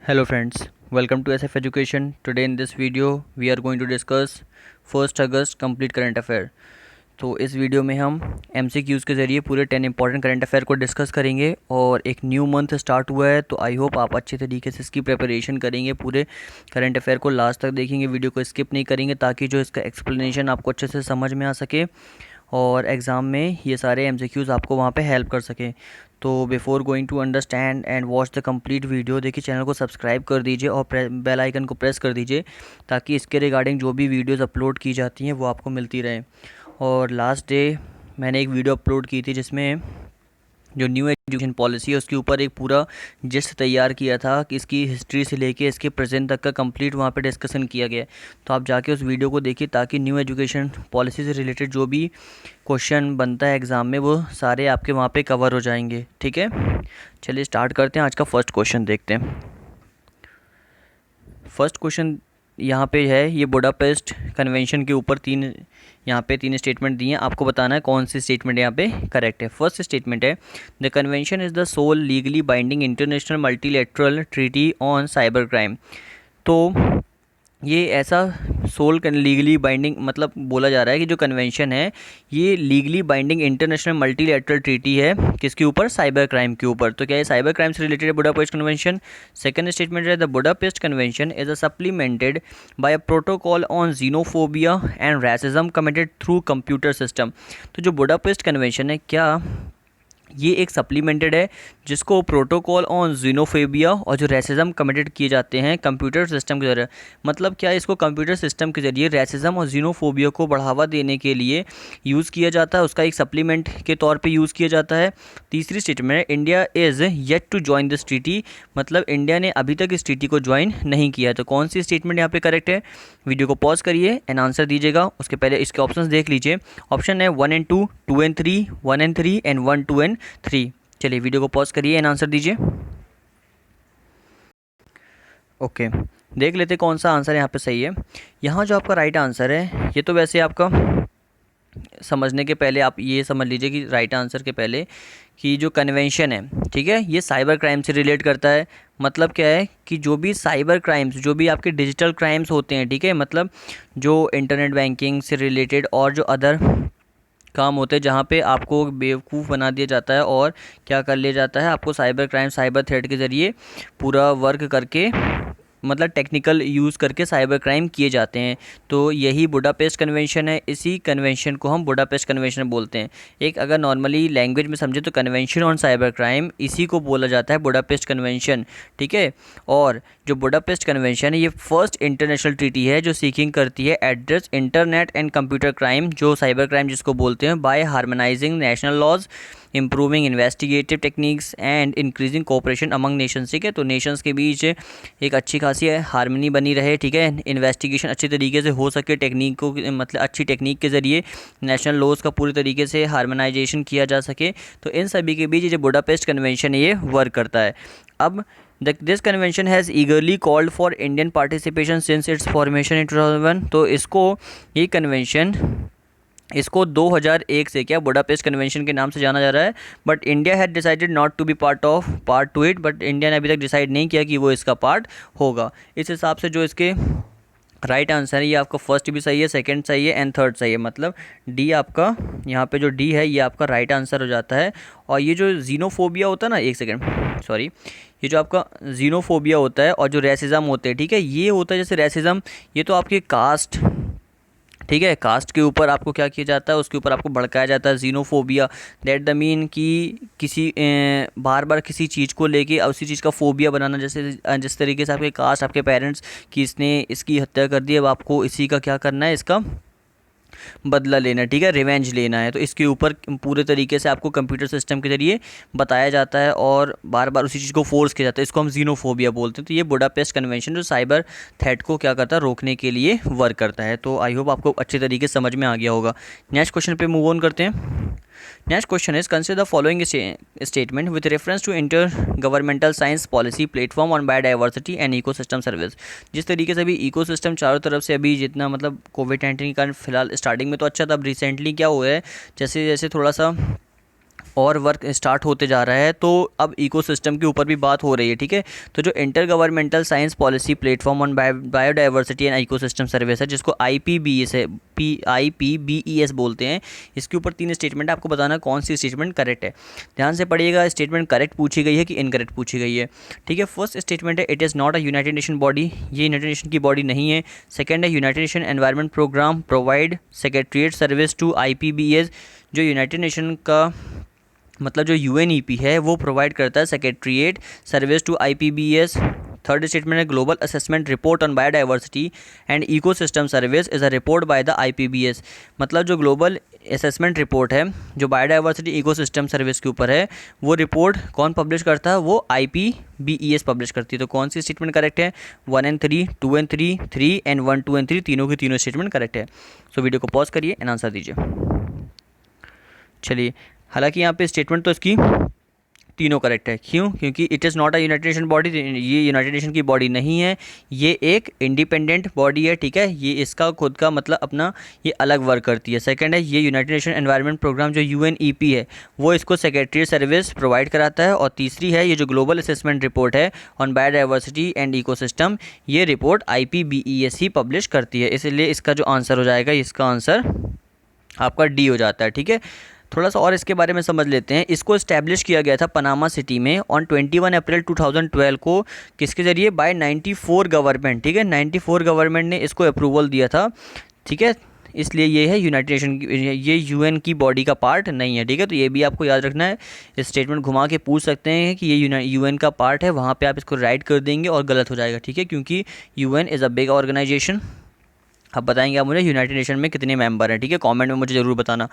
Hello friends, welcome to SF Education. Today in this video we are going to discuss 1st August complete current affair. तो इस video में हम MCQs के ज़रिए पूरे 10 important current affair को discuss करेंगे और एक न्यू मंथ स्टार्ट हुआ है तो आई होप आप अच्छे तरीके से इसकी प्रिपरेशन करेंगे, पूरे करंट अफेयर को लास्ट तक देखेंगे, वीडियो को स्किप नहीं करेंगे ताकि जो इसका एक्सप्लेनेशन आपको अच्छे से समझ में आ सके और एग्ज़ाम में ये सारे MCQs आपको वहाँ पे हेल्प कर सकें। तो before going to understand and watch the complete video, देखिए चैनल को सब्सक्राइब कर दीजिए और बेल आइकन को प्रेस कर दीजिए ताकि इसके रिगार्डिंग जो भी वीडियोस अपलोड की जाती हैं वो आपको मिलती रहें। और लास्ट डे मैंने एक वीडियो अपलोड की थी जिसमें जो न्यू एजुकेशन पॉलिसी है उसके ऊपर एक पूरा जिस्ट तैयार किया था कि इसकी हिस्ट्री से लेके इसके प्रेजेंट तक का कंप्लीट वहाँ पे डिस्कशन किया गया है। तो आप जाके उस वीडियो को देखिए ताकि न्यू एजुकेशन पॉलिसी से रिलेटेड जो भी क्वेश्चन बनता है एग्ज़ाम में वो सारे आपके वहाँ पे कवर हो जाएंगे। ठीक है, चलिए स्टार्ट करते हैं। आज का फर्स्ट क्वेश्चन देखते हैं। फर्स्ट क्वेश्चन यहाँ पे है, ये बुडापेस्ट कन्वेंशन के ऊपर यहाँ पे तीन स्टेटमेंट दिए हैं, आपको बताना है कौन सी स्टेटमेंट यहाँ पे करेक्ट है। फर्स्ट स्टेटमेंट है, the convention is the sole legally binding international multilateral treaty on cyber crime. तो ये ऐसा सोल लीगली बाइंडिंग मतलब बोला जा रहा है कि जो कन्वेंशन है ये legally binding international multilateral treaty है किसके ऊपर, साइबर क्राइम के ऊपर। तो क्या ये साइबर क्राइम से रिलेटेड है बुडापेस्ट कन्वेंशन। सेकंड स्टेटमेंट है, the Budapest convention is a supplemented by a protocol on xenophobia and racism committed through computer system. तो जो बुडापेस्ट कन्वेंशन है क्या ये एक सप्लीमेंटेड है जिसको प्रोटोकॉल ऑन जीनोफोबिया और जो रेसिज्म कमिटेड किए जाते हैं कंप्यूटर सिस्टम के जरिए। मतलब क्या इसको कंप्यूटर सिस्टम के जरिए रेसिज्म और जीनोफोबिया को बढ़ावा देने के लिए यूज़ किया जाता है, उसका एक सप्लीमेंट के तौर पे यूज़ किया जाता है। तीसरी स्टेटमेंट है, India is yet to join this treaty. मतलब इंडिया ने अभी तक इस ट्रीटी को ज्वाइन नहीं किया। तो कौन सी स्टेटमेंट यहाँ पे करेक्ट है, वीडियो को पॉज करिए एंड आंसर दीजिएगा। उसके पहले इसके ऑप्शंस देख लीजिए। ऑप्शन है 1 and 2, 2 and 3, 1 and 3 and 1, 2 and 3। चलिए वीडियो को पॉज करिए एंड आंसर दीजिए। ओके, देख लेते कौन सा आंसर यहाँ पे सही है। यहाँ जो आपका राइट आंसर है, ये तो वैसे आपका समझने के पहले आप ये समझ लीजिए कि राइट आंसर के पहले कि जो कन्वेंशन है, ठीक है, ये साइबर क्राइम से रिलेट करता है। मतलब क्या है कि जो भी साइबर क्राइम्स, जो भी आपके डिजिटल क्राइम्स होते हैं, ठीक है, मतलब जो इंटरनेट बैंकिंग से रिलेटेड और जो अदर काम होते हैं जहाँ पे आपको बेवकूफ़ बना दिया जाता है और क्या कर लिया जाता है, आपको साइबर क्राइम, साइबर थ्रेट के ज़रिए पूरा वर्क करके मतलब टेक्निकल यूज़ करके साइबर क्राइम किए जाते हैं। तो यही बुडापेस्ट कन्वेंशन है, इसी कन्वेंशन को हम बुडापेस्ट कन्वेंशन बोलते हैं। एक अगर नॉर्मली लैंग्वेज में समझे तो कन्वेंशन ऑन साइबर क्राइम, इसी को बोला जाता है बुडापेस्ट कन्वेंशन। ठीक है, और जो बुडापेस्ट कन्वेंशन है ये फर्स्ट इंटरनेशनल ट्रीटी है जो सीकिंग करती है address internet and computer crime, जो साइबर क्राइम जिसको बोलते हैं, by harmonising national laws, improving investigative techniques and increasing cooperation among nations. ठीक है, तो नेशंस के बीच एक अच्छी खासी हारमनी बनी रहे, ठीक है, इन्वेस्टिगेशन अच्छे तरीके से हो सके, टेक्निक को मतलब अच्छी टेक्निक के ज़रिए नेशनल लॉज का पूरी तरीके से हार्मोनाइजेशन किया जा सके। तो इन सभी के बीच जो बुडापेस्ट कन्वेंशन है ये वर्क करता है। अब this convention has ईगरली called for Indian participation since it's formation इन 2001। तो ये कन्वेंशन इसको 2001 से क्या बुडापेस्ट कन्वेंशन के नाम से जाना जा रहा है। But India had decided not to be part to it, but India ने अभी तक डिसाइड नहीं किया कि वो इसका पार्ट होगा। इस हिसाब से जो इसके राइट आंसर है ये आपका फर्स्ट भी सही है, सेकंड सही है एंड थर्ड सही है। मतलब डी आपका यहाँ पे जो डी है ये आपका राइट आंसर हो जाता है। और ये जो जीनोफोबिया होता है ना, एक सेकेंड सॉरी, ये जो आपका जीनोफोबिया होता है और जो रेसिज्म होते हैं, ठीक है, ये होता है जैसे रेसिज्म, ये तो आपके कास्ट, ठीक है, कास्ट के ऊपर आपको क्या किया जाता है, उसके ऊपर आपको भड़काया जाता है। जीनोफोबिया दैट द मीन कि किसी बार बार किसी चीज़ को लेके उसी चीज़ का फोबिया बनाना, जैसे जिस तरीके से आपके कास्ट, आपके पेरेंट्स कि इसने इसकी हत्या कर दी, अब आपको इसी का क्या करना है, इसका बदला लेना, ठीक है, रिवेंज लेना है। तो इसके ऊपर पूरे तरीके से आपको कंप्यूटर सिस्टम के ज़रिए बताया जाता है और बार बार उसी चीज़ को फोर्स किया जाता है, इसको हम जीनोफोबिया बोलते हैं। तो ये बुडापेस्ट कन्वेंशन जो साइबर थ्रेट को क्या करता है, रोकने के लिए वर्क करता है। तो आई होप आपको अच्छे तरीके से समझ में आ गया होगा। नेक्स्ट क्वेश्चन पे मूव ऑन करते हैं। Next question is, consider the following statement with reference to intergovernmental science policy platform on biodiversity and ecosystem service. जिस तरीके से अभी इकोसिस्टम चारों तरफ से अभी जितना मतलब कोविड-19 के कारण फिलहाल स्टार्टिंग में तो अच्छा था, अब रिसेंटली क्या हुआ है, जैसे जैसे थोड़ा सा और वर्क स्टार्ट होते जा रहा है, तो अब इकोसिस्टम के ऊपर भी बात हो रही है, ठीक है। तो जो inter governmental science policy platform on biodiversity and ecosystem service है, जिसको IPBES है, IPBES बोलते हैं, इसके ऊपर 3 स्टेटमेंट आपको बताना कौन सी स्टेटमेंट करेक्ट है। ध्यान से पढ़िएगा, स्टेटमेंट करेक्ट पूछी गई है कि इनकरेक्ट पूछी गई है, ठीक है। फर्स्ट स्टेटमेंट है it is not a United Nation body, ये यूनाइटेड नेशन की बॉडी नहीं है। सेकेंड है United Nation environment programme provide secretariat service to IPBES, जो यूनाइटेड नेशन का मतलब जो UNEP है वो प्रोवाइड करता है secretariat service to IPBES। Third statement है global assessment report on biodiversity and ecosystem service is a report by the IPBES, मतलब जो ग्लोबल असेसमेंट रिपोर्ट है जो बायोडाइवर्सिटी इकोसिस्टम सर्विस के ऊपर है, वो रिपोर्ट कौन पब्लिश करता है, वो IPBES पब्लिश करती है। तो कौन सी स्टेटमेंट करेक्ट है, 1 and 3, 2 and 3, 3 and 1, 2 and 3, तीनों की तीनों स्टेटमेंट करेक्ट है। सो वीडियो को पॉज करिए एंड आंसर दीजिए। चलिए, हालांकि यहाँ पे स्टेटमेंट तो इसकी तीनों करेक्ट है, क्यों, क्योंकि it is not a United Nation body, ये यूनाइटेड नेशन की बॉडी नहीं है, ये एक इंडिपेंडेंट बॉडी है, ठीक है। ये इसका खुद का मतलब अपना ये अलग वर्क करती है। सेकंड है ये यूनाइटेड नेशन एनवायरनमेंट प्रोग्राम जो UNEP है वो इसको सेक्रेटरी सर्विस प्रोवाइड कराता है। और तीसरी है ये जो ग्लोबल असेसमेंट रिपोर्ट है ऑन बायोडाइवर्सिटी एंड इकोसिस्टम, ये रिपोर्ट IPBES ही पब्लिश करती है। इसलिए इसका जो आंसर हो जाएगा, इसका आंसर आपका D हो जाता है, ठीक है। थोड़ा सा और इसके बारे में समझ लेते हैं। इसको इस्टेब्लिश किया गया था पनामा सिटी में ऑन 21 अप्रैल 2012 को, किसके ज़रिए, बाय 94 गवर्नमेंट, ठीक है। 94 गवर्नमेंट ने इसको अप्रूवल दिया था, ठीक है। इसलिए ये है यूनाइटेड नेशन की, ये UN की बॉडी का पार्ट नहीं है, ठीक है। तो ये भी आपको याद रखना है। इस स्टेटमेंट घुमा के पूछ सकते हैं कि ये UN का पार्ट है, वहाँ पे आप इसको राइट कर देंगे और गलत हो जाएगा, ठीक है, क्योंकि UN is a big organisation. अब बताएंगे आप मुझे यूनाइटेड नेशन में कितने मेंबर हैं, ठीक है, कमेंट में मुझे ज़रूर बताना।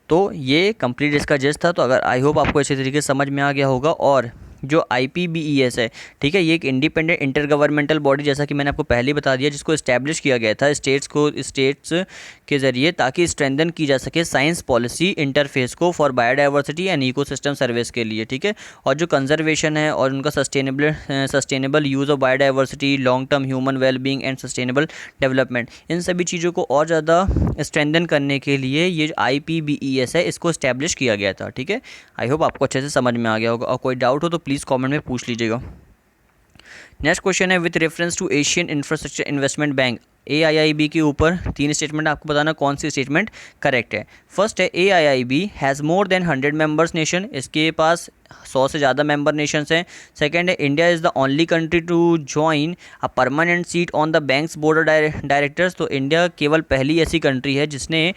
तो ये कंप्लीट इसका जस्ट था। तो अगर आई होप आपको अच्छे तरीके से समझ में आ गया होगा। और जो IPBES है, ठीक है, ये एक इंडिपेंडेंट इंटर गवर्नमेंटल बॉडी, जैसा कि मैंने आपको पहले ही बता दिया, जिसको इस्टेब्लिश किया गया था स्टेट्स के ज़रिए, ताकि स्ट्रेंथन की जा सके साइंस पॉलिसी इंटरफेस को for biodiversity and ecosystem service के लिए, ठीक है। और जो कंजर्वेशन है और उनका sustainable use of biodiversity, long term human wellbeing and sustainable development, इन सभी चीज़ों को और ज़्यादा स्ट्रेंथन करने के लिए ये जो IPBES है इसको इस्टेब्लिश किया गया था, ठीक है। आई होप आपको अच्छे से समझ में आ गया होगा। और कोई डाउट हो तो प्लीज़ कमेंट में पूछ लीजिएगा। नेक्स्ट क्वेश्चन है with reference to Asian infrastructure investment bank, AIIB के ऊपर 3 स्टेटमेंट आपको बताना कौन सी स्टेटमेंट करेक्ट है। फर्स्ट है AIIB has more than 100 members nation, इसके पास 100 से ज़्यादा मेंबर नेशंस हैं। सेकंड है India is the only country to join a permanent seat on the bank's board of directors, तो इंडिया केवल पहली ऐसी कंट्री है जिसने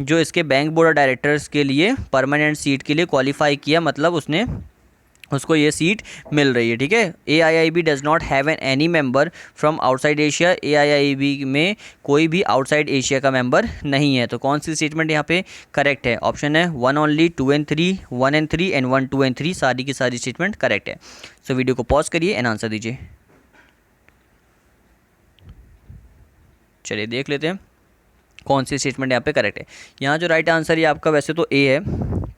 जो इसके बैंक बोर्ड ऑफ डायरेक्टर्स के लिए परमानेंट सीट के लिए क्वालिफाई किया, मतलब उसको ये सीट मिल रही है, ठीक है। AIIB does not have any member from outside Asia, AIIB में कोई भी आउटसाइड एशिया का मेंबर नहीं है। तो कौन सी स्टेटमेंट यहाँ पे करेक्ट है, ऑप्शन है 1 only, 2 and 3, 1 and 3 and 1, 2 and 3, सारी की सारी स्टेटमेंट करेक्ट है। सो वीडियो को पॉज करिए एंड आंसर दीजिए। चलिए देख लेते हैं कौन सी स्टेटमेंट यहाँ पे करेक्ट है। यहाँ जो राइट आंसर है आपका वैसे तो A है,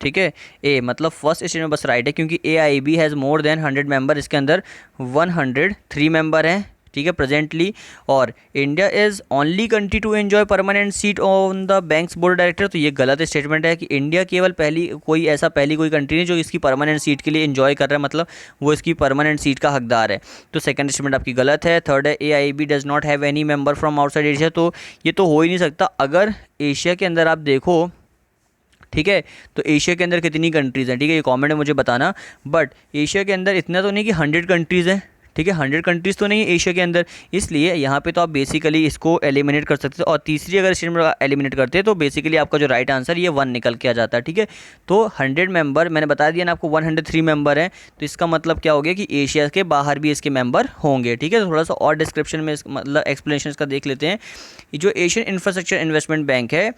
ठीक है। A मतलब फर्स्ट स्टेटमेंट बस राइट है, क्योंकि AIIB has more than 100 member, इसके अंदर 103 मेंबर हैं, ठीक है, प्रेजेंटली। और India is only country to enjoy permanent seat on the bank's board director, तो ये गलत स्टेटमेंट है कि इंडिया केवल पहली कोई कंट्री नहीं जो इसकी परमानेंट सीट के लिए एंजॉय कर रहा है, मतलब वो इसकी परमानेंट सीट का हकदार है। तो सेकंड स्टेटमेंट आपकी गलत है। थर्ड है AIIB does not have any member from outside Asia, तो ये तो हो ही नहीं सकता। अगर एशिया के अंदर आप देखो, ठीक है, तो एशिया के अंदर कितनी कंट्रीज़ हैं, ठीक है, ये कमेंट में मुझे बताना। बट एशिया के अंदर इतना तो नहीं कि 100 कंट्रीज़ हैं, ठीक है, 100 कंट्रीज़ तो नहीं है एशिया के अंदर, इसलिए यहाँ पे तो आप बेसिकली इसको एलिमिनेट कर सकते हो। और तीसरी अगर स्टेटमेंट एलिमिनेट करते हैं तो बेसिकली आपका जो राइट आंसर ये 1 निकल के आ जाता है, ठीक है। तो 100 मेंबर मैंने बता दिया ना आपको, 103 मेंबर हैं, तो इसका मतलब क्या हो गया कि एशिया के बाहर भी इसके मेंबर होंगे, ठीक है। तो थोड़ा सा और डिस्क्रिप्शन में मतलब एक्सप्लेनेशन का देख लेते हैं। जो एशियन इंफ्रास्ट्रक्चर इन्वेस्टमेंट बैंक है,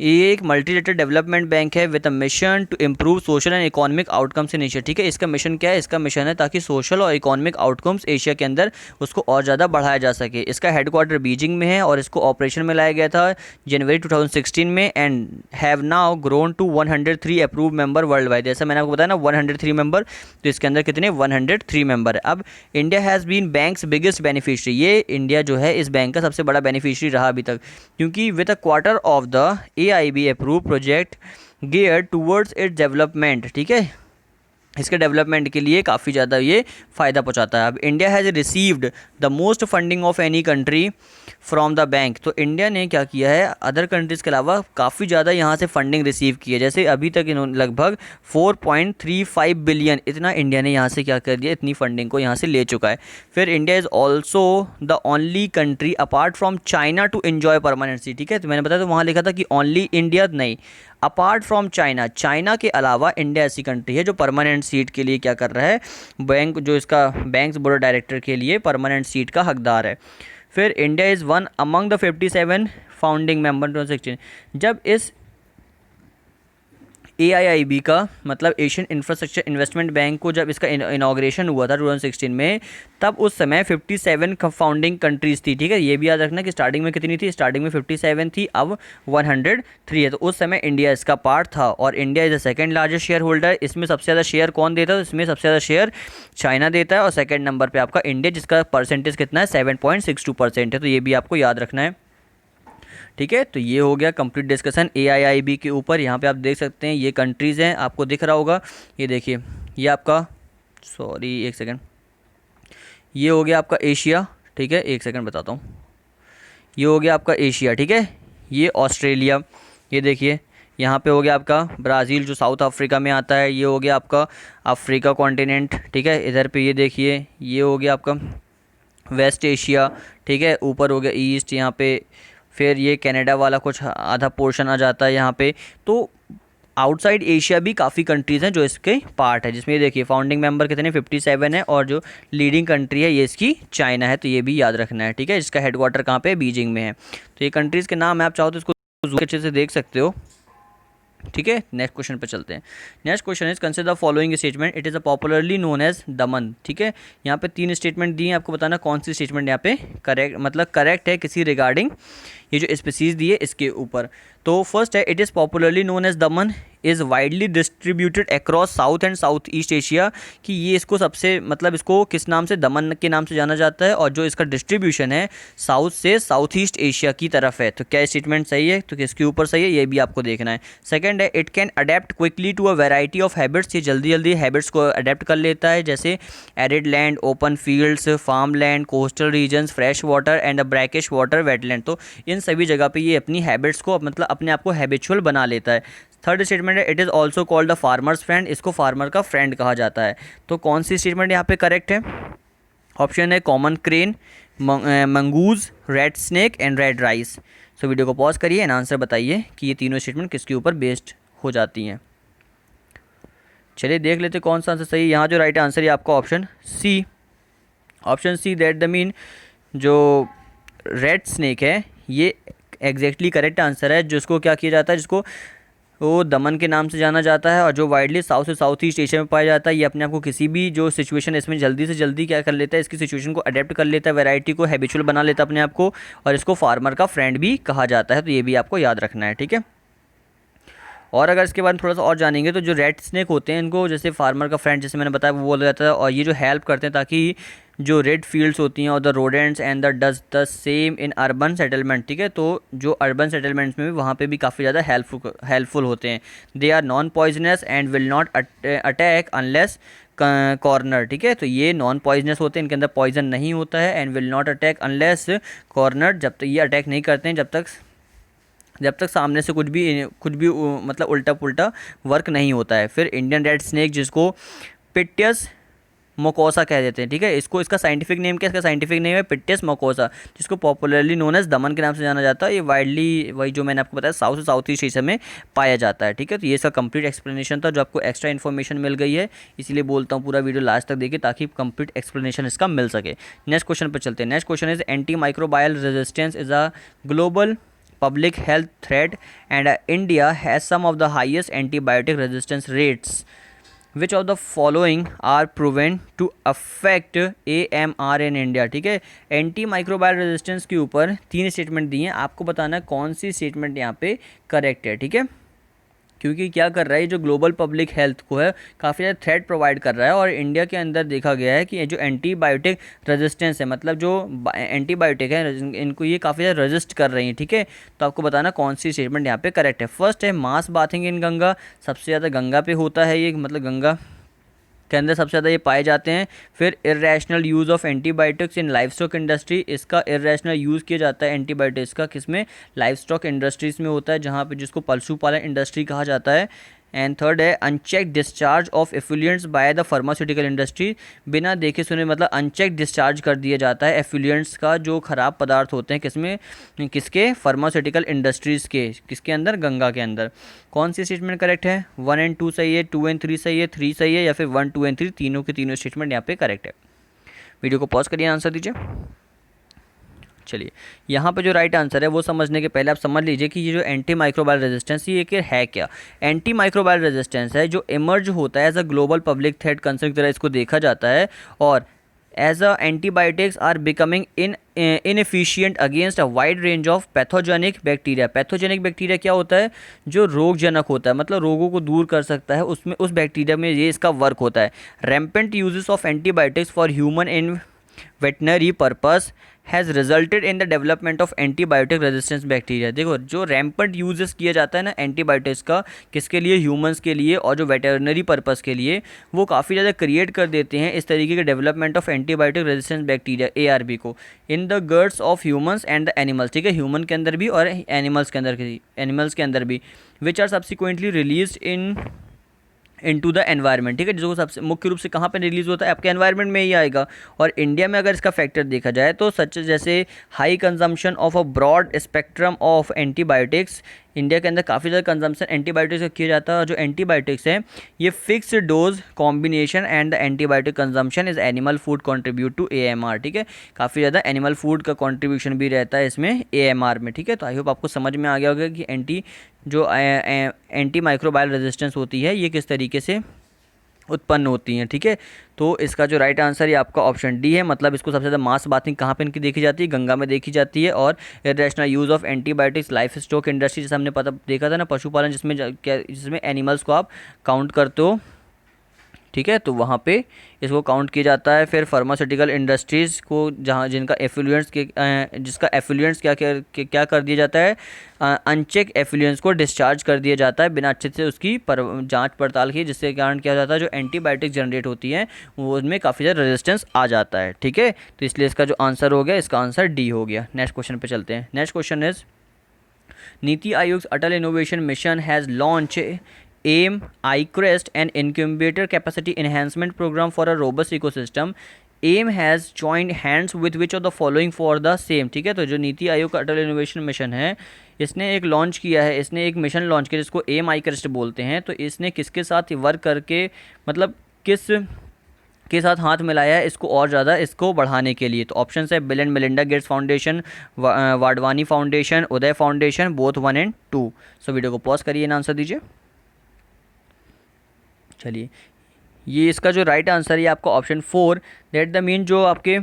ये एक मल्टीलेटरल डेवलपमेंट बैंक है with a mission to improve social and economic outcomes in Asia, ठीक है। इसका मिशन क्या है, इसका मिशन है ताकि सोशल और इकोनॉमिक आउटकम्स एशिया के अंदर उसको और ज़्यादा बढ़ाया जा सके। इसका हेडक्वार्टर बीजिंग में है और इसको ऑपरेशन में लाया गया था जनवरी 2016 में and have now grown to 103 approve member worldwide. जैसा मैंने आपको बताया ना 103 मेंबर, तो इसके अंदर कितने 103 मेंबर है। अब India has been bank's biggest beneficiary, ये इंडिया जो है इस बैंक का सबसे बड़ा बेनिफिशरी रहा अभी तक, क्योंकि with a quarter of the AIIB approve project gear towards its development, ठीक है, इसके डेवलपमेंट के लिए काफ़ी ज़्यादा ये फ़ायदा पहुंचाता है। अब India has received the most funding of any country from the bank, तो इंडिया ने क्या किया है, अदर कंट्रीज़ के अलावा काफ़ी ज़्यादा यहाँ से फंडिंग रिसीव की है। जैसे अभी तक इन्होंने लगभग 4.35 बिलियन इतना इंडिया ने यहाँ से क्या कर दिया, इतनी फंडिंग को यहाँ से ले चुका है। फिर India is also the only country apart from China to enjoy permanency, ठीक है, तो मैंने बताया तो वहाँ लिखा था कि ओनली इंडिया, नहीं, अपार्ट फ्रॉम चाइना, चाइना के अलावा इंडिया ऐसी कंट्री है जो परमानेंट सीट के लिए क्या कर रहा है, बैंक जो इसका बैंक्स बोर्ड ऑफ डायरेक्टर के लिए परमानेंट सीट का हकदार है। फिर India is one among the 57 founding member 2016, जब इस AIIB का मतलब एशियन इंफ्रास्ट्रक्चर इन्वेस्टमेंट बैंक को जब इसका इनाग्रेशन हुआ था 2016 में, तब उस समय 57 फाउंडिंग कंट्रीज़ थी, ठीक है, ये भी याद रखना कि स्टार्टिंग में कितनी थी, स्टार्टिंग में 57 थी, अब 103 है, तो उस समय इंडिया इसका पार्ट था और India is the second largest share holder. इसमें सबसे ज़्यादा शेयर कौन देता है, इसमें सबसे ज़्यादा शेयर चाइना देता है और सेकेंड नंबर पर आपका इंडिया, जिसका परसेंटेज कितना है, 7.62% है, तो ये भी आपको याद रखना है, ठीक है। तो ये हो गया कंप्लीट डिस्कशन AIIB के ऊपर। यहाँ पे आप देख सकते हैं ये कंट्रीज़ हैं, आपको दिख रहा होगा, ये देखिए, ये आपका, सॉरी एक सेकंड, ये हो गया आपका एशिया, ठीक है, एक सेकंड बताता हूँ, ये हो गया आपका एशिया, ठीक है, ये ऑस्ट्रेलिया, ये देखिए यहाँ पे हो गया आपका ब्राज़ील जो साउथ अफ्रीका में आता है, ये हो गया आपका अफ्रीका कॉन्टिनेंट, ठीक है, इधर पे ये देखिए, ये हो गया आपका वेस्ट एशिया, ठीक है, ऊपर हो गया ईस्ट यहाँ पे, फिर ये कनाडा वाला कुछ आधा पोर्शन आ जाता है यहाँ पे। तो आउटसाइड एशिया भी काफ़ी कंट्रीज़ हैं जो इसके पार्ट है, जिसमें ये देखिए फाउंडिंग मेंबर कितने 57 है और जो लीडिंग कंट्री है ये इसकी चाइना है, तो ये भी याद रखना है, ठीक है, इसका हेडक्वार्टर कहाँ पे, बीजिंग में है। तो ये कंट्रीज़ के नाम है, आप चाहो तो इसको अच्छे से देख सकते हो, ठीक है। नेक्स्ट क्वेश्चन पे चलते हैं। Next question is consider the following statement, it is a popularly known as dhaman, ठीक है, यहाँ पे 3 स्टेटमेंट दिए हैं, आपको बताना कौन सी स्टेटमेंट यहाँ पे करेक्ट मतलब करेक्ट है किसी रिगार्डिंग ये जो स्पीसीज दी है इसके ऊपर। तो फर्स्ट है, it is popularly known as Daman is widely distributed across south and south east Asia, कि ये इसको सबसे मतलब इसको किस नाम से, दमन के नाम से जाना जाता है, और जो इसका डिस्ट्रीब्यूशन है साउथ से साउथ ईस्ट एशिया की तरफ है। तो क्या स्टेटमेंट सही है, तो किसके ऊपर सही है, ये भी आपको देखना है। सेकंड है, it can adapt quickly to a variety of habits, ये जल्दी जल्दी हैबिट्स को अडेप्ट कर लेता है, जैसे arid land, open fields, farm land, coastal regions, fresh water and brackish water, wetland, तो इन सभी जगह पे ये अपनी हैबिट्स को मतलब अपने आप को हैबिचुअल बना लेता है। थर्ड स्टेटमेंट है, it is also called the farmers friend, इसको फार्मर का फ्रेंड कहा जाता है। तो कौन सी स्टेटमेंट यहाँ पे करेक्ट है, ऑप्शन है common crane, mongoose, red snake and red rice. So video को पॉज करिए एंड आंसर बताइए कि ये तीनों स्टेटमेंट किसके ऊपर बेस्ड हो जाती हैं। चलिए देख लेते कौन सा आंसर सही है। यहाँ जो राइट आंसर है आपका option C, option C that the mean जो रेड स्नेक है ये एग्जैक्टली करेक्ट आंसर है, जिसको क्या किया जाता है, जिसको वो दमन के नाम से जाना जाता है और जो वाइडली साउथ से साउथ ईस्ट एशिया में पाया जाता है। ये अपने आप को किसी भी जो सिचुएशन इसमें जल्दी से जल्दी क्या कर लेता है, इसकी सिचुएशन को अडेप्ट कर लेता है, वैरायटी को हैबिचुअल बना लेता है अपने आप को, और इसको फार्मर का फ्रेंड भी कहा जाता है। तो ये भी आपको याद रखना है, ठीक है। और अगर इसके बारे में थोड़ा सा और जानेंगे तो जो रेड स्नेक होते हैं इनको जैसे फार्मर का फ्रेंड जैसे मैंने बताया वो बोला जाता है, और ये जो हेल्प करते हैं ताकि जो रेड फील्ड्स होती हैं और the rodents and the does the same in urban settlement, ठीक है, तो जो अर्बन सेटलमेंट्स में भी वहाँ पे भी काफ़ी ज़्यादा हेल्पफुल होते हैं। They are non poisonous and will not attack unless corner, ठीक है, तो ये नॉन पॉइजनस होते हैं, इनके अंदर पॉइजन नहीं होता है, and will not attack unless corner, जब तक ये अटैक नहीं करते हैं जब तक सामने से कुछ भी मतलब उल्टा पुल्टा वर्क नहीं होता है। फिर इंडियन रेड स्नेक जिसको पिटियस मोकोसा कह देते हैं, ठीक है, इसको इसका साइंटिफिक नेम क्या है, इसका साइंटिफिक नेम है पिटियस मोकोसा, जिसको पॉपुलरली नोन एज दमन के नाम से जाना जाता है। ये वाइडली वही जो मैंने आपको बताया साउथ से साउथ ईस्ट एशिया में पाया जाता है, ठीक है। तो ये इसका कंप्लीट एक्सप्लेनेशन था, जो आपको एक्स्ट्रा इन्फॉर्मेशन मिल गई है, इसीलिए बोलता हूँ पूरा वीडियो लास्ट तक देखिए ताकि कंप्लीट एक्सप्लेनेशन इसका मिल सके। नेक्स्ट क्वेश्चन पर चलते हैं। Next question is anti microbial resistance is a global public health threat and India has some of the highest antibiotic resistance rates. Which of the following are proven to affect AMR in India, ठीक है। Anti microbial resistance के ऊपर 3 statement दिए हैं, आपको बताना कौन सी स्टेटमेंट यहाँ पे करेक्ट है, ठीक है। क्योंकि क्या कर रहा है, जो ग्लोबल पब्लिक हेल्थ को है काफ़ी ज़्यादा थ्रेट प्रोवाइड कर रहा है। और इंडिया के अंदर देखा गया है कि ये जो एंटीबायोटिक रेजिस्टेंस है, मतलब जो एंटीबायोटिक है इनको ये काफ़ी ज़्यादा रेजिस्ट कर रही हैं। ठीक है, तो आपको बताना कौन सी स्टेटमेंट यहाँ पे करेक्ट है। फर्स्ट है मास बाथिंग इन गंगा, सबसे ज़्यादा गंगा पे होता है ये, मतलब गंगा के अंदर सबसे ज़्यादा ये पाए जाते हैं। फिर irrational use of antibiotics in life stock industry, इसका इरेशनल यूज़ किया जाता है एंटीबायोटिक्स का, किसमें, लाइफ स्टॉक इंडस्ट्रीज़ में होता है, जहाँ पे जिसको पशुपालन इंडस्ट्री कहा जाता है। एंड थर्ड है uncheck discharge of effluents by the pharmaceutical industry, बिना देखे सुने मतलब अनचेक डिस्चार्ज कर दिया जाता है एफ्लुएंट्स का, जो ख़राब पदार्थ होते हैं किसमें, किसके, फार्मास्यूटिकल इंडस्ट्रीज़ के, किसके अंदर, गंगा के अंदर। कौन सी स्टेटमेंट करेक्ट है, 1 एंड 2 सही है, 2 एंड 3 सही है, 3 सही है, या फिर 1 2 एंड 3 तीनों के तीनों स्टेटमेंट यहाँ पे करेक्ट है। वीडियो को पॉज करिए, आंसर दीजिए। चलिए, यहाँ पे जो राइट आंसर है वो समझने के पहले आप समझ लीजिए कि ये जो एंटी माइक्रोबायल रेजिस्टेंस ये है क्या। एंटी माइक्रोबायल रेजिस्टेंस है जो इमर्ज होता है as a global public threat concern की तरह इसको देखा जाता है, और as a antibiotics are becoming inefficient against a wide range of pathogenic bacteria. Pathogenic bacteria क्या होता है, जो रोगजनक होता है, मतलब रोगों को दूर कर सकता है, उसमें उस बैक्टीरिया में ये इसका वर्क होता है। Rampant uses of antibiotics for human in veterinary purpose has resulted in the development of antibiotic resistance bacteria. देखो, जो रैम्पेंट यूजेस किया जाता है ना एंटीबायोटिक्स का, किसके लिए, ह्यूमंस के लिए, और जो वेटरनरी पर्पस के लिए, वो काफ़ी ज़्यादा क्रिएट कर देते हैं इस तरीके के development of antibiotic resistance bacteria ARB को in the guts of humans and the animals. ठीक है, ह्यूमन के अंदर भी और एनिमल्स के अंदर भी, which are subsequently release into the environment. ठीक है, जो सबसे मुख्य रूप से कहाँ पे रिलीज होता है, आपके एनवायरनमेंट में ही आएगा। और इंडिया में अगर इसका फैक्टर देखा जाए तो सच जैसे high consumption of a broad spectrum of antibiotics, India के अंदर काफ़ी ज़्यादा कंजम्पशन एंटीबायोटिक्स का किया जाता है। और जो एंटीबायोटिक्स हैं ये fix dose combination and the antibiotic consumption is animal food contribute to AMR। ठीक है, काफ़ी ज़्यादा एनिमल फूड का कंट्रीब्यूशन भी रहता है इसमें AMR में। ठीक है, तो आई होप आपको समझ में आ गया होगा कि एंटी माइक्रोबायल रेजिस्टेंस होती है ये किस तरीके से उत्पन्न होती हैं। ठीक है, तो इसका जो राइट आंसर है आपका ऑप्शन डी है, मतलब इसको सबसे ज़्यादा मास बाथिंग कहाँ पे इनकी देखी जाती है, गंगा में देखी जाती है। और irrational use of antibiotics life stock industry, जैसे हमने देखा था ना, पशुपालन, जिसमें एनिमल्स को आप काउंट करते हो। ठीक है, तो वहाँ पे इसको काउंट किया जाता है। फिर फार्मास्यूटिकल इंडस्ट्रीज़ को जहाँ जिसका एफ्लुएंट्स क्या कर दिया जाता है, अनचेक एफ्लुएंट्स को डिस्चार्ज कर दिया जाता है बिना अच्छे से उसकी जांच पड़ताल की, जिसके कारण क्या जाता है, जो एंटीबायोटिक जनरेट होती हैं वो उसमें काफ़ी ज़्यादा रेजिस्टेंस आ जाता है। ठीक है, तो इसलिए इसका जो आंसर हो गया, इसका आंसर डी हो गया। नेक्स्ट क्वेश्चन पे चलते हैं। Next question is NITI Aayog Atal innovation mission has launch AIM iCrest, an incubator capacity enhancement program for a robust ecosystem. AIM has joined hands with which of the following for the same। ठीक है, तो जो नीति आयोग का अटल innovation mission है, इसने एक launch किया है, इसने एक मिशन लॉन्च किया जिसको AIM iCrest बोलते हैं। तो इसने किसके साथ वर्क करके, मतलब किस के साथ हाथ मिलाया है इसको और ज़्यादा इसको बढ़ाने के लिए। तो ऑप्शन है bill and Melinda Gates foundation, Wadhwani foundation, Uday foundation, both 1 and 2। So video को पॉज करिए, आंसर दीजिए। चलिए, ये इसका जो राइट आंसर है आपका ऑप्शन 4, दैट द मीन जो आपके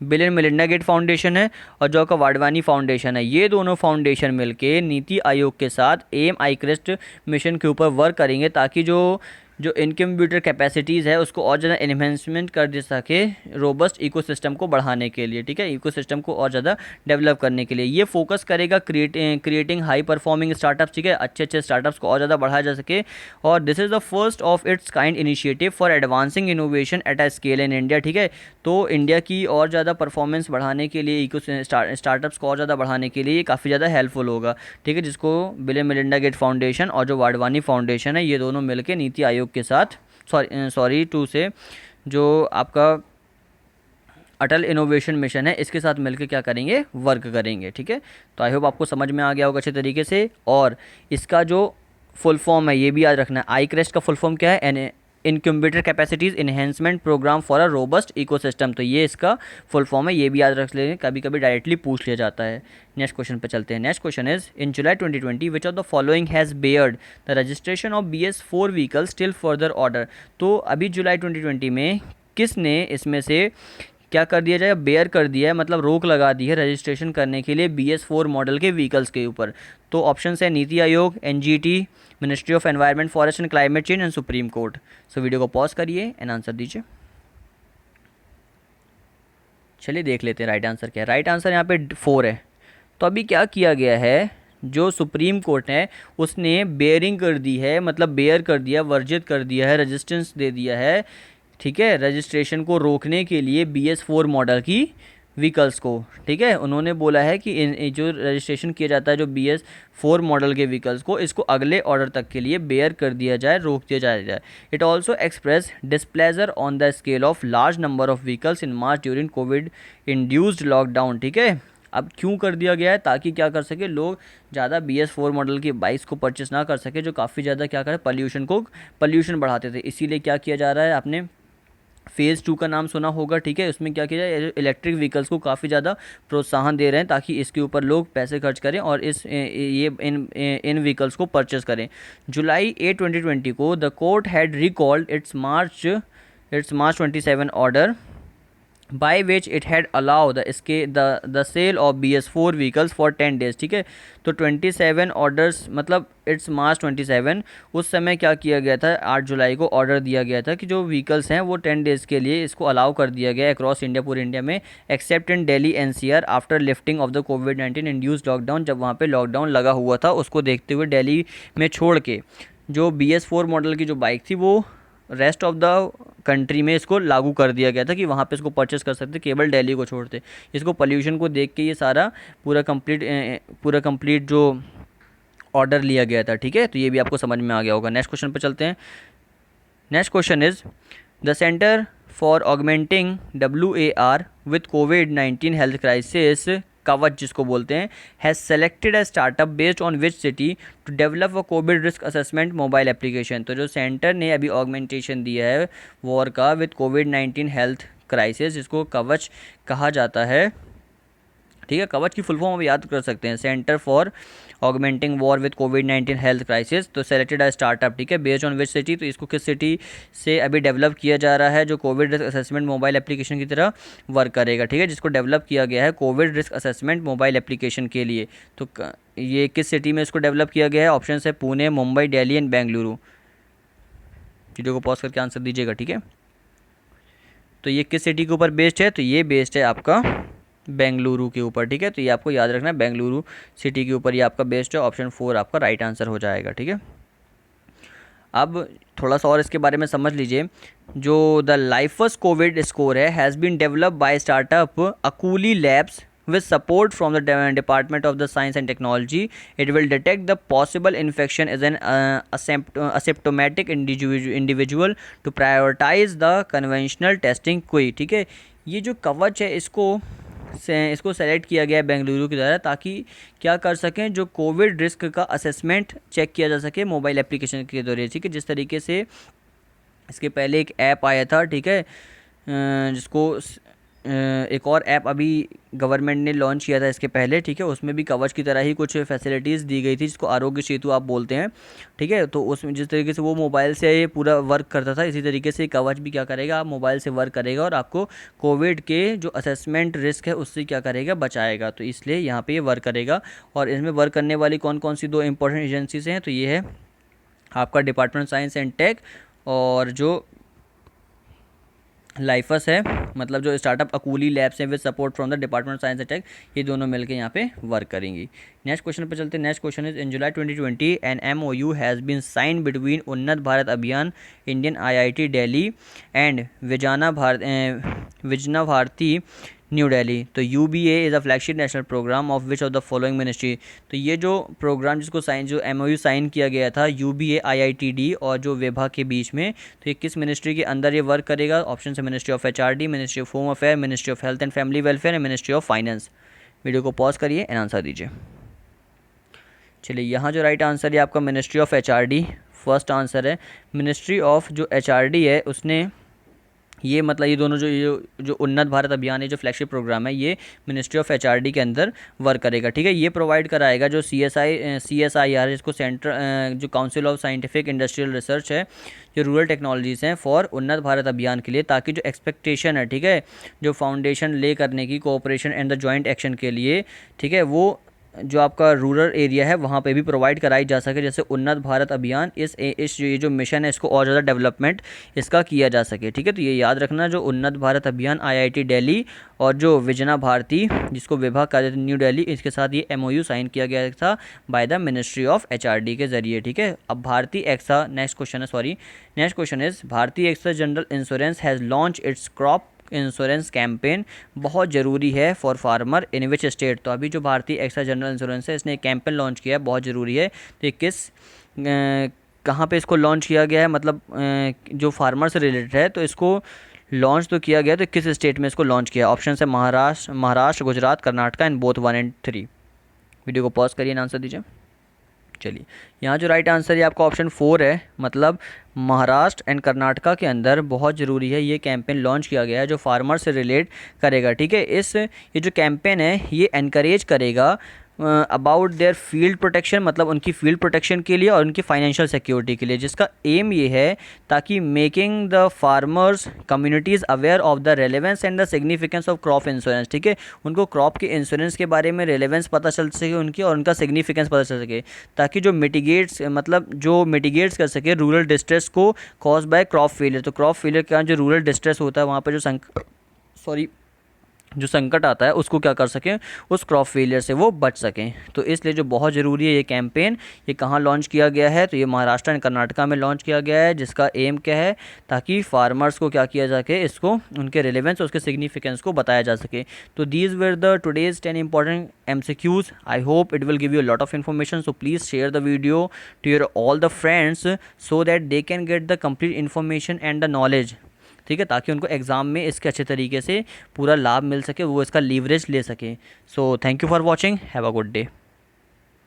Bill and Melinda Gate foundation है और जो आपका वाडवानी फाउंडेशन है, ये दोनों फाउंडेशन मिलके नीति आयोग के साथ AIM iCrest मिशन के ऊपर वर्क करेंगे, ताकि जो इनक्यूबेटर कैपेसिटीज़ है उसको और ज़्यादा एनहेंसमेंट कर दे सके रोबस्ट इकोसिस्टम को बढ़ाने के लिए। ठीक है, इकोसिस्टम को और ज़्यादा डेवलप करने के लिए ये फोकस करेगा क्रिएटिंग हाई परफॉर्मिंग स्टार्टअप्स। ठीक है, अच्छे स्टार्टअप्स को और ज़्यादा बढ़ाया जा सके। और this is the first of its kind initiative for advancing innovation at a scale in India. ठीक है, तो इंडिया की और ज़्यादा परफॉर्मेंस बढ़ाने के लिए, स्टार्टअप्स को और ज़्यादा बढ़ाने के लिए काफ़ी ज़्यादा हेल्पफुल होगा। ठीक है, जिसको Bill and Melinda Gate foundation और जो वाडवानी फाउंडेशन है, ये दोनों मिलकर नीति आयोग के साथ जो आपका अटल इनोवेशन मिशन है इसके साथ मिलकर क्या करेंगे, वर्क करेंगे। ठीक है, तो आई होप आपको समझ में आ गया होगा अच्छे तरीके से। और इसका जो फुल फॉर्म है ये भी याद रखना है, iCrest का फुल फॉर्म क्या है, incubator capacities enhancement programme for a robust ecosystem. तो ये इसका फुल फॉर्म है, ये भी याद रख लेंगे, कभी कभी डायरेक्टली पूछ लिया जाता है। नेक्स्ट क्वेश्चन पे चलते हैं। Next question is in July 2020 which of the following has Baird the registration of BS4 vehicle still further order. तो अभी जुलाई 2020 में किसने इसमें से क्या कर दिया जाए, बेयर कर दिया है, मतलब रोक लगा दी है रजिस्ट्रेशन करने के लिए BS4 मॉडल के व्हीकल्स के ऊपर। तो ऑप्शन है NITI Aayog, NGT, ministry of environment, forest and climate change and supreme court. So video को पॉज करिए एंड आंसर दीजिए। चलिए देख लेते हैं राइट आंसर क्या है। राइट आंसर यहाँ पे 4 है। तो अभी क्या किया गया है, जो सुप्रीम कोर्ट है उसने बेयरिंग कर दी है, मतलब बेयर कर दिया, वर्जित कर दिया है, रेजिस्टेंस दे दिया है, ठीक है, रजिस्ट्रेशन को रोकने के लिए BS4 मॉडल की व्हीकल्स को। ठीक है, उन्होंने बोला है कि जो रजिस्ट्रेशन किया जाता है जो BS4 मॉडल के व्हीकल्स को, इसको अगले ऑर्डर तक के लिए बेयर कर दिया जाए, रोक दिया जाए। It also express displeasure on the scale of large number of vehicles in March during Covid induced lockdown. ठीक है, अब क्यों कर दिया गया है, ताकि क्या कर सके, लोग ज़्यादा BS4 मॉडल की बाइक्स को परचेस ना कर सके, जो काफ़ी ज़्यादा क्या करें, पॉल्यूशन बढ़ाते थे। इसीलिए क्या किया जा रहा है, आपने फेज़ 2 का नाम सुना होगा। ठीक है, उसमें क्या किया जाए, इलेक्ट्रिक व्हीकल्स को काफ़ी ज़्यादा प्रोत्साहन दे रहे हैं, ताकि इसके ऊपर लोग पैसे खर्च करें और इन व्हीकल्स को परचेस करें। जुलाई 8, 2020 को the court had recalled it's March 27 order by which it had allowed the sale of BS4 vehicles for 10 days। ठीक है, तो 27 ऑर्डर्स, मतलब इट्स मार्च 27, उस समय क्या किया गया था, 8 जुलाई को ऑर्डर दिया गया था कि जो व्हीकल्स हैं वो 10 डेज़ के लिए इसको अलाउ कर दिया गया अक्रॉस इंडिया, पूरे इंडिया में, accept in Delhi NCR after lifting of the covid induced lockdown. जब वहाँ पे लॉकडाउन लगा हुआ था, उसको देखते हुए दिल्ली में छोड़ के जो BS4 मॉडल की जो बाइक थी वो रेस्ट ऑफ द कंट्री में इसको लागू कर दिया गया था कि वहाँ पे इसको परचेस कर सकते, केवल दिल्ली को छोड़ते। इसको पोल्यूशन को देख के ये सारा पूरा कंप्लीट जो ऑर्डर लिया गया था। ठीक है, तो ये भी आपको समझ में आ गया होगा। नेक्स्ट क्वेश्चन पे चलते हैं। Next question is the centre for augmenting WAR with कोविड-19 हेल्थ क्राइसिस, कवच जिसको बोलते हैं, has selected a startup based on which city to develop a Covid risk assessment mobile application. तो जो सेंटर ने अभी ऑगमेंटेशन दिया है वॉर का विद कोविड-19 हेल्थ क्राइसिस, जिसको कवच कहा जाता है। ठीक है, कवच की फुल फॉर्म हम याद कर सकते हैं, centre for augmenting war with covid health crisis. तो सेलेक्टेड अ स्टार्टअप, ठीक है, बेस्ड ऑन विच सिटी, तो इसको किस सिटी से अभी डेवलप किया जा रहा है, जो Covid risk assessment mobile application की तरह वर्क करेगा। ठीक है, जिसको डेवलप किया गया है Covid risk assessment mobile application के लिए। तो ये किस सिटी में इसको डेवलप किया गया है, ऑप्शन है पुणे, मुंबई, दिल्ली एंड बेंगलुरु। वीडियो को पॉज करके आंसर दीजिएगा। ठीक है, तो ये किस सिटी के ऊपर बेस्ड है, तो ये बेस्ड है आपका बेंगलुरु के ऊपर। ठीक है, तो ये आपको याद रखना है, बेंगलुरु सिटी के ऊपर ये आपका बेस्ड है। ऑप्शन 4 आपका राइट आंसर हो जाएगा। ठीक है, अब थोड़ा सा और इसके बारे में समझ लीजिए। जो द लाइफस कोविड स्कोर है has been developed by startup Acculi labs with support from the Department of the Science and Technology. It will detect the possible infection as an asymptomatic individual to prioritize the conventional testing quick। ठीक है, ये जो कवच है इसको select किया गया है बेंगलुरु की द्वारा, ताकि क्या कर सकें, जो कोविड रिस्क का असेसमेंट चेक किया जा सके मोबाइल एप्लीकेशन के द्वारा। ठीक है, जिस तरीके से इसके पहले एक ऐप आया था, ठीक है, जिसको एक और ऐप अभी गवर्नमेंट ने लॉन्च किया था इसके पहले। ठीक है, उसमें भी कवच की तरह ही कुछ फैसिलिटीज़ दी गई थी, जिसको आरोग्य सेतु आप बोलते हैं। ठीक है, तो उसमें जिस तरीके से वो मोबाइल से पूरा वर्क करता था, इसी तरीके से कवच भी क्या करेगा, आप मोबाइल से वर्क करेगा और आपको कोविड के जो असेसमेंट रिस्क है उससे क्या करेगा, बचाएगा। तो इसलिए यहाँ पे ये वर्क करेगा। और इसमें वर्क करने वाली कौन कौन सी 2 इंपॉर्टेंट एजेंसीज हैं, तो ये है आपका डिपार्टमेंट साइंस एंड टेक, और जो लाइफस है, मतलब जो स्टार्टअप अकूली लैब्स हैं with support from the department science and tech, ये दोनों मिलकर यहाँ पे वर्क करेंगी। नेक्स्ट क्वेश्चन पे चलते हैं। Next question is in July 2020 an MOU has been sign between Unnat Bharat Abhiyan, Indian IIT Delhi and Vijnana Bharati new Delhi. तो UBA is a flagship national programme of which of the following ministry. तो ये जो प्रोग्राम जो MOU sign किया गया था UBA IITD और जो विभा के बीच में, तो ये किस मिनिस्ट्री के अंदर ये वर्क करेगा, ऑप्शन है ministry of HRD, ministry of home affair, ministry of health and family welfare and ministry of finance. Video को पॉज करिए एंड आंसर दीजिए। चलिए, यहाँ जो राइट आंसर है आपका ministry of HRD first answer है। मिनिस्ट्री ऑफ जो HRD है उसने ये मतलब ये दोनों जो उन्नत भारत अभियान है, जो फ्लैगशिप प्रोग्राम है, ये मिनिस्ट्री ऑफ एचआरडी के अंदर वर्क करेगा। ठीक है, ये प्रोवाइड कराएगा जो CSIR, इसको सेंटर जो council of scientific industrial research है, जो रूरल टेक्नोलॉजीज़ हैं फॉर उन्नत भारत अभियान के लिए, ताकि जो एक्सपेक्टेशन है, ठीक है, जो फाउंडेशन ले करने की cooperation and the joint action के लिए, ठीक है, वो जो आपका रूरल एरिया है वहाँ पे भी प्रोवाइड कराई जा सके, जैसे उन्नत भारत अभियान इस ये जो मिशन है इसको और ज़्यादा डेवलपमेंट इसका किया जा सके। ठीक है, तो ये याद रखना, जो उन्नत भारत अभियान IIT दिल्ली और जो विजना भारती, जिसको विभाग कार्य न्यू दिल्ली, इसके साथ ये MOU साइन किया गया था by the ministry of HRD के ज़रिए। ठीक है, अब Bharatiya AXA, next question is Bharatiya AXA general insurance has launch its crop insurance campaign, बहुत ज़रूरी है for farmer in which state. तो अभी जो भारतीय एक्सा जनरल इंश्योरेंस है, इसने एक कैंपेन लॉन्च किया है, बहुत ज़रूरी है। तो कहाँ पे इसको लॉन्च किया गया है, मतलब जो फार्मर से रिलेटेड है, तो इसको लॉन्च तो किया गया, तो किस स्टेट में इसको लॉन्च किया? ऑप्शन है महाराष्ट्र, गुजरात, कर्नाटका एंड बोथ 1 और 3। वीडियो को पॉज करिए, आंसर दीजिए। चलिए, यहाँ जो राइट आंसर है आपका ऑप्शन 4 है, मतलब महाराष्ट्र एंड कर्नाटका के अंदर बहुत ज़रूरी है, ये कैंपेन लॉन्च किया गया है जो फार्मर से रिलेट करेगा। ठीक है, ये जो कैंपेन है ये एनकरेज करेगा अबाउट देयर फील्ड प्रोटेक्शन, मतलब उनकी फील्ड प्रोटेक्शन के लिए और उनकी फाइनेंशियल सिक्योरिटी के लिए, जिसका एम ये है ताकि making the farmers communities aware of the relevance and the significance of crop insurance. ठीक है, उनको क्रॉप के इंश्योरेंस के बारे में रेलेवेंस पता चल सके उनकी, और उनका सिग्निफिकेंस पता चल सके, ताकि जो मिटिगेट्स कर सके रूरल डिस्ट्रेस को कॉज बाय क्रॉप फेलियर। तो क्रॉप फेलियर का जो रूरल डिस्ट्रेस होता है, वहाँ पर जो संकट आता है उसको क्या कर सकें, उस क्रॉप फेलियर से वो बच सकें। तो इसलिए जो बहुत ज़रूरी है ये कैंपेन, ये कहाँ लॉन्च किया गया है, तो ये महाराष्ट्र एंड कर्नाटका में लॉन्च किया गया है, जिसका एम क्या है, ताकि फार्मर्स को क्या किया जा सके, इसको उनके रिलेवेंस और उसके सिग्निफिकेंस को बताया जा सके। तो these were the today's 10 important MCQs। I hope it will give you lot of information, so please share the video to your all the friends so that they can get the complete information and the knowledge. ठीक है, ताकि उनको exam में इसके अच्छे तरीके से पूरा लाभ मिल सके, वो इसका लीवरेज ले सके। So thank you for watching, have a good day.